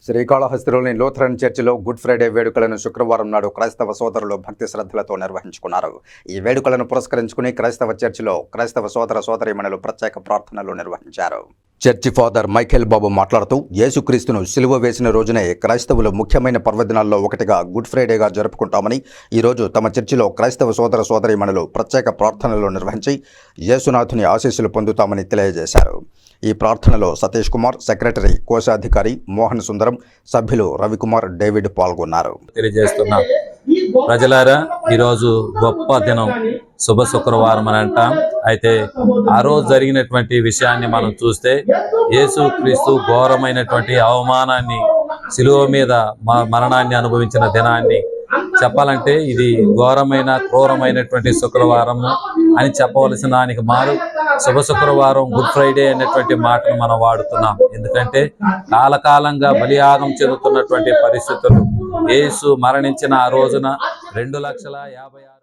శ్రీకాళహస్తిలోని Lutheran చర్చిలో good Friday వేడుకలను శుక్రవారం నాడు క్రైస్తవ సోదరులు భక్తి శ్రద్ధలతో నిర్వహించుకున్నారు. ఈ వేడుకలను పురస్కరించుకుని క్రైస్తవ చర్చిలో క్రైస్తవ సోదర సోదరీమణులు ప్రత్యేక ప్రార్థనలు నిర్వహించారు. చర్చి ఫాదర్ మైఖేల్ బాబు మాట్లాడుతూ, యేసుక్రీస్తును సిలువ వేసిన రోజునే క్రైస్తవులు ముఖ్యమైన పర్వదినాల్లో ఒకటిగా గుడ్ ఫ్రైడేగా జరుపుకుంటామని, ఈరోజు తమ చర్చిలో క్రైస్తవ సోదర సోదరీమణులు ప్రత్యేక ప్రార్థనలు నిర్వహించి యేసునాథుని ఆశీస్సులు పొందుతామని తెలియజేశారు. ఈ ప్రార్థనలో సతీష్ కుమార్, సెక్రటరీ కోశాధికారి మోహన్ సుందరం, సభ్యులు రవికుమార్, డేవిడ్ పాల్గొన్నారు. తెలియజేస్తున్నాం. ప్రజలారా, ఈరోజు గొప్ప దినం, శుభ శుక్రవారం అని అంటాం. అయితే ఆ రోజు జరిగినటువంటి విషయాన్ని మనం చూస్తే, యేసుక్రీస్తు ఘోరమైనటువంటి అవమానాన్ని, శిలువ మీద మరణాన్ని అనుభవించిన దినాన్ని చెప్పాలంటే ఇది ఘోరమైన క్రూరమైనటువంటి శుక్రవారం అని చెప్పవలసిన దానికి మారు శుభ శుక్రవారం, గుడ్ ఫ్రైడే అనేటువంటి మాటను మనం వాడుతున్నాం. ఎందుకంటే కాలకాలంగా బలియాగం చెందుతున్నటువంటి పరిస్థితులు, యేసు మరణించిన ఆ రోజున 2,50,000